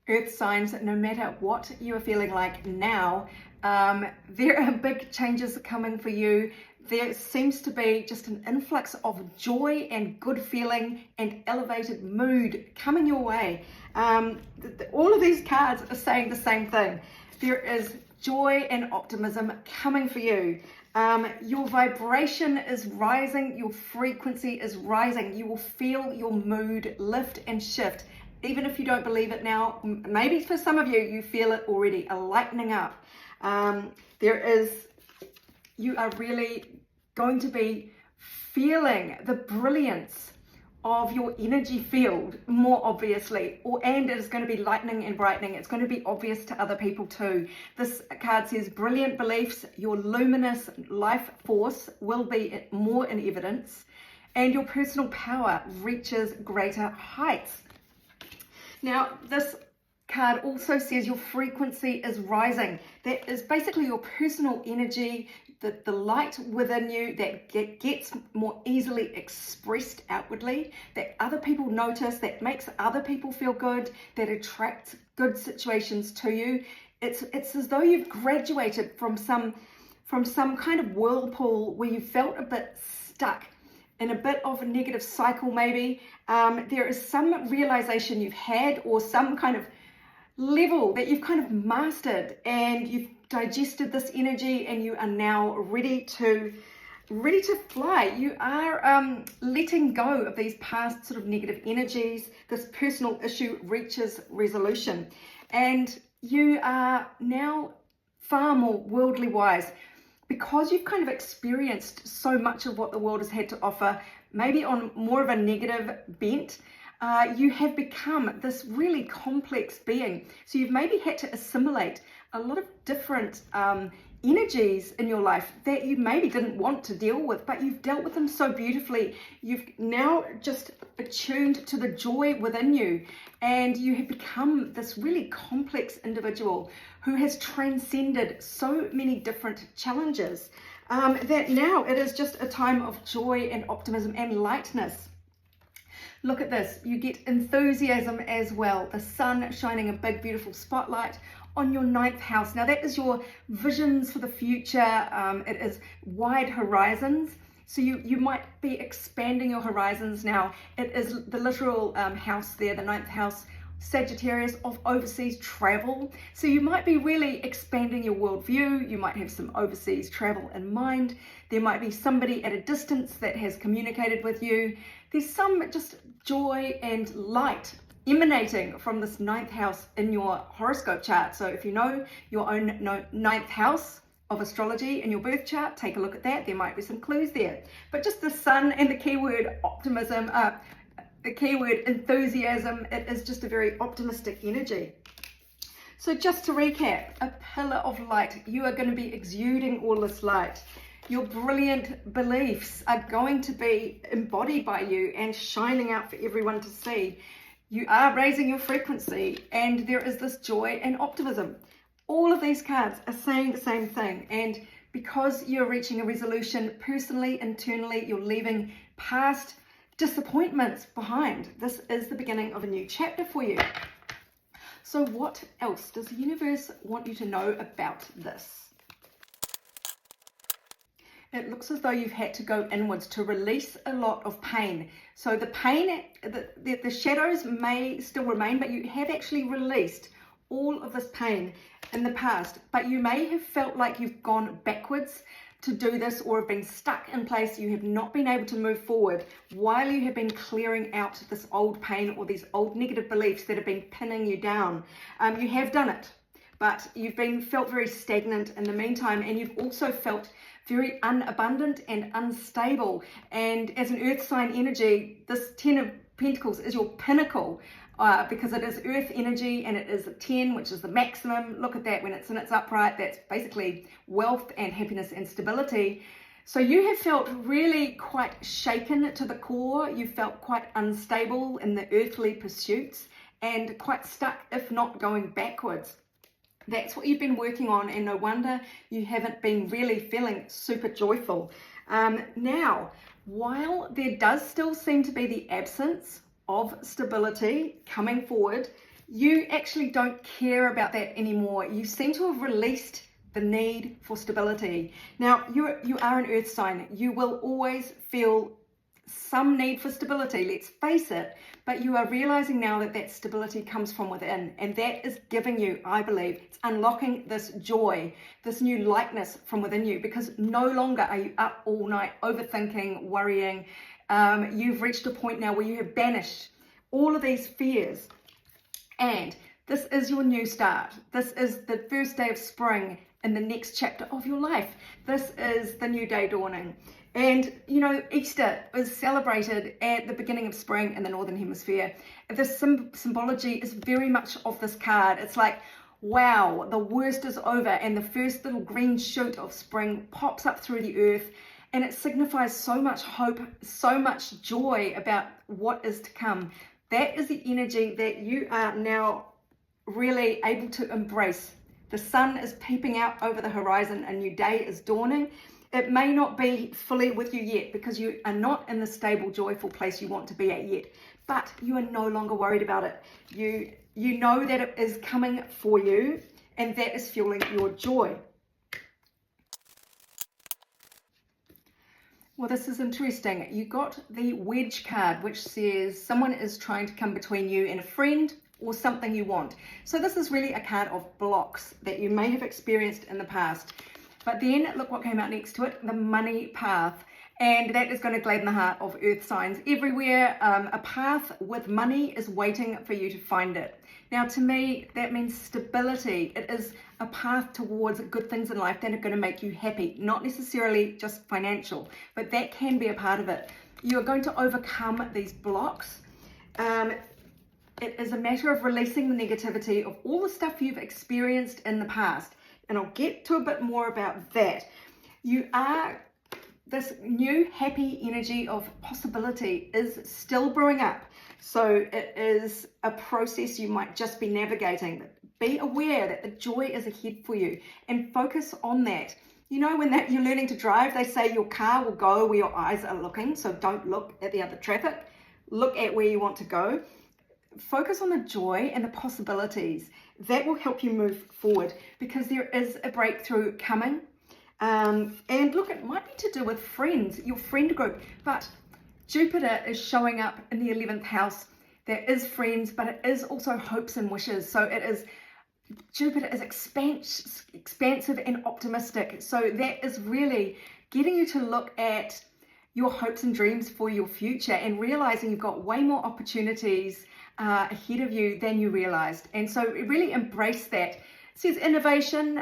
Earth signs, no matter what you are feeling like now, there are big changes coming for you. There seems to be just an influx of joy and good feeling and elevated mood coming your way. All of these cards are saying the same thing. There is joy and optimism coming for you. Your vibration is rising, your frequency is rising. You will feel your mood lift and shift. Even if you don't believe it now, maybe for some of you, you feel it already, a lightening up. You are really going to be feeling the brilliance of your energy field more obviously, and it is going to be lightening and brightening. It's going to be obvious to other people too. This card says brilliant beliefs, your luminous life force will be more in evidence, and your personal power reaches greater heights. Now, this card also says your frequency is rising. That is basically your personal energy, the light within you that gets more easily expressed outwardly, that other people notice, that makes other people feel good, that attracts good situations to you. It's as though you've graduated from some kind of whirlpool where you felt a bit stuck in a bit of a negative cycle maybe. There is some realization you've had, or some kind of level that you've kind of mastered, and you've digested this energy and you are now ready to fly. You are letting go of these past sort of negative energies. This personal issue reaches resolution, and you are now far more worldly wise, because you've kind of experienced so much of what the world has had to offer, maybe on more of a negative bent. You have become this really complex being. So you've maybe had to assimilate a lot of different energies in your life that you maybe didn't want to deal with, but you've dealt with them so beautifully. You've now just attuned to the joy within you, and you have become this really complex individual who has transcended so many different challenges, that now it is just a time of joy and optimism and lightness. Look at this, you get enthusiasm as well. The sun shining a big, beautiful spotlight on your 9th house. Now that is your visions for the future. It is wide horizons. So you might be expanding your horizons now. It is the literal house there, the 9th house, Sagittarius, of overseas travel. So you might be really expanding your worldview. You might have some overseas travel in mind. There might be somebody at a distance that has communicated with you. There's some just joy and light emanating from this 9th house in your horoscope chart. So if you know your own 9th house of astrology in your birth chart, take a look at that. There might be some clues there. But just the sun and the keyword optimism, the keyword enthusiasm, it is just a very optimistic energy. So just to recap, a pillar of light. You are going to be exuding all this light. Your brilliant beliefs are going to be embodied by you and shining out for everyone to see. You are raising your frequency, and there is this joy and optimism. All of these cards are saying the same thing, and because you're reaching a resolution personally, internally, you're leaving past disappointments behind. This is the beginning of a new chapter for you. So what else does the universe want you to know about this? It looks as though you've had to go inwards to release a lot of pain. So the pain, the shadows may still remain, but you have actually released all of this pain in the past. But you may have felt like you've gone backwards to do this, or have been stuck in place. You have not been able to move forward while you have been clearing out this old pain or these old negative beliefs that have been pinning you down. You have done it, but you've felt very stagnant in the meantime, and you've also felt very unabundant and unstable. And as an earth sign energy, this 10 of Pentacles is your pinnacle, because it is earth energy, and it is a 10, which is the maximum. Look at that, when it's in its upright, that's basically wealth and happiness and stability. So you have felt really quite shaken to the core. You felt quite unstable in the earthly pursuits, and quite stuck, if not going backwards. That's what you've been working on, and no wonder you haven't been really feeling super joyful. Now, while there does still seem to be the absence of stability coming forward, you actually don't care about that anymore. You seem to have released the need for stability. Now, you are an earth sign. You will always feel some need for stability, let's face it, but you are realizing now that that stability comes from within, and that is giving you, I believe, it's unlocking this joy, this new lightness from within you, because no longer are you up all night overthinking, worrying. You've reached a point now where you have banished all of these fears, and this is your new start. This is the first day of spring in the next chapter of your life. This is the new day dawning. And, you know, Easter is celebrated at the beginning of spring in the Northern Hemisphere. The symbology is very much of this card. It's like, wow, the worst is over, and the first little green shoot of spring pops up through the earth, and it signifies so much hope, so much joy about what is to come. That is the energy that you are now really able to embrace. The sun is peeping out over the horizon, a new day is dawning. It may not be fully with you yet because you are not in the stable, joyful place you want to be at yet, but you are no longer worried about it. You know that it is coming for you, and that is fueling your joy. Well, this is interesting. You got the wedge card, which says someone is trying to come between you and a friend or something you want. So this is really a card of blocks that you may have experienced in the past. But then look what came out next to it, the money path. And that is going to gladden the heart of earth signs everywhere. A path with money is waiting for you to find it. Now, to me, that means stability. It is a path towards good things in life that are going to make you happy, not necessarily just financial, but that can be a part of it. You are going to overcome these blocks. It is a matter of releasing the negativity of all the stuff you've experienced in the past. And I'll get to a bit more about that. You are, this new happy energy of possibility is still brewing up. So it is a process you might just be navigating. Be aware that the joy is ahead for you and focus on that. You know, when you're learning to drive, they say your car will go where your eyes are looking. So don't look at the other traffic. Look at where you want to go. Focus on the joy and the possibilities. That will help you move forward because there is a breakthrough coming. And look, it might be to do with friends, your friend group, but Jupiter is showing up in the 11th house. There is friends, but it is also hopes and wishes. So it is, Jupiter is expansive and optimistic. So that is really getting you to look at your hopes and dreams for your future and realizing you've got way more opportunities ahead of you than you realized. And so really embrace that. It says innovation,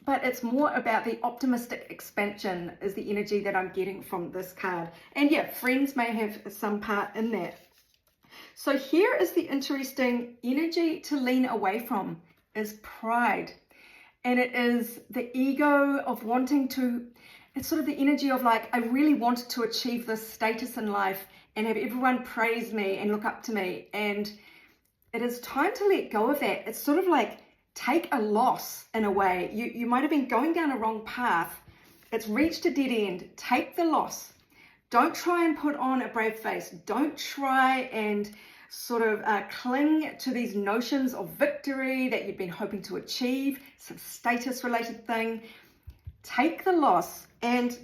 but it's more about the optimistic expansion is the energy that I'm getting from this card. And yeah, friends may have some part in that. So here is the interesting energy to lean away from is pride. And it is the ego of wanting to, it's sort of the energy of like, I really wanted to achieve this status in life and have everyone praise me and look up to me. And it is time to let go of that. It's sort of like take a loss in a way. You might have been going down a wrong path. It's reached a dead end. Take the loss. Don't try and put on a brave face. Don't try and sort of cling to these notions of victory that you've been hoping to achieve, some status related thing. Take the loss, and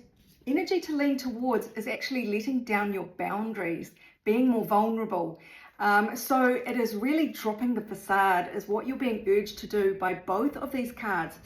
energy to lean towards is actually letting down your boundaries, being more vulnerable. So it is really dropping the facade is what you're being urged to do by both of these cards.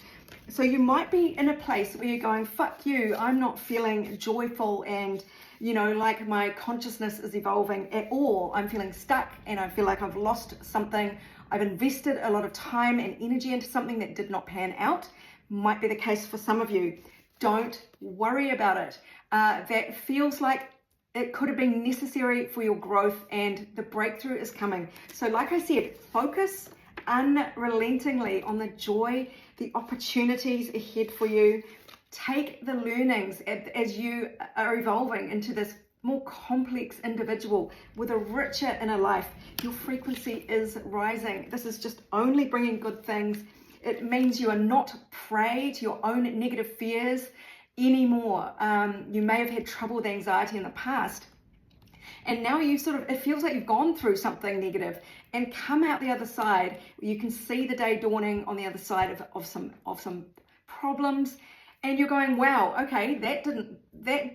So you might be in a place where you're going, fuck you, I'm not feeling joyful and, you know, like my consciousness is evolving at all. I'm feeling stuck and I feel like I've lost something. I've invested a lot of time and energy into something that did not pan out. Might be the case for some of you. Don't worry about it. That feels like it could have been necessary for your growth and the breakthrough is coming. So like I said, focus unrelentingly on the joy, the opportunities ahead for you. Take the learnings as you are evolving into this more complex individual with a richer inner life. Your frequency is rising. This is just only bringing good things. It means you are not prey to your own negative fears anymore. You may have had trouble with anxiety in the past. And now you it feels like you've gone through something negative and come out the other side. You can see the day dawning on the other side of some problems, and you're going, wow, okay, that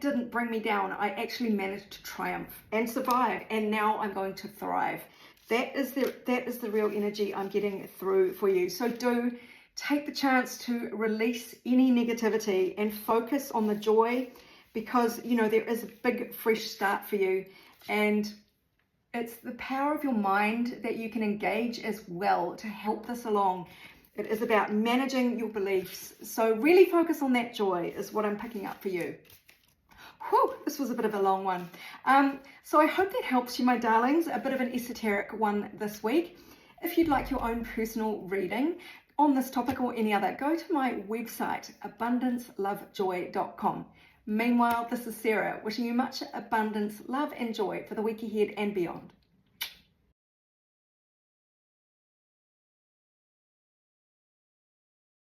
didn't bring me down. I actually managed to triumph and survive, and now I'm going to thrive. That is the real energy I'm getting through for you. So do take the chance to release any negativity and focus on the joy, because there is a big fresh start for you, and it's the power of your mind that you can engage as well to help this along. It is about managing your beliefs. So really focus on that joy is what I'm picking up for you. Whew, this was a bit of a long one. So I hope that helps you, my darlings. A bit of an esoteric one this week. If you'd like your own personal reading on this topic or any other, go to my website, abundancelovejoy.com. Meanwhile, this is Sarah, wishing you much abundance, love and joy for the week ahead and beyond.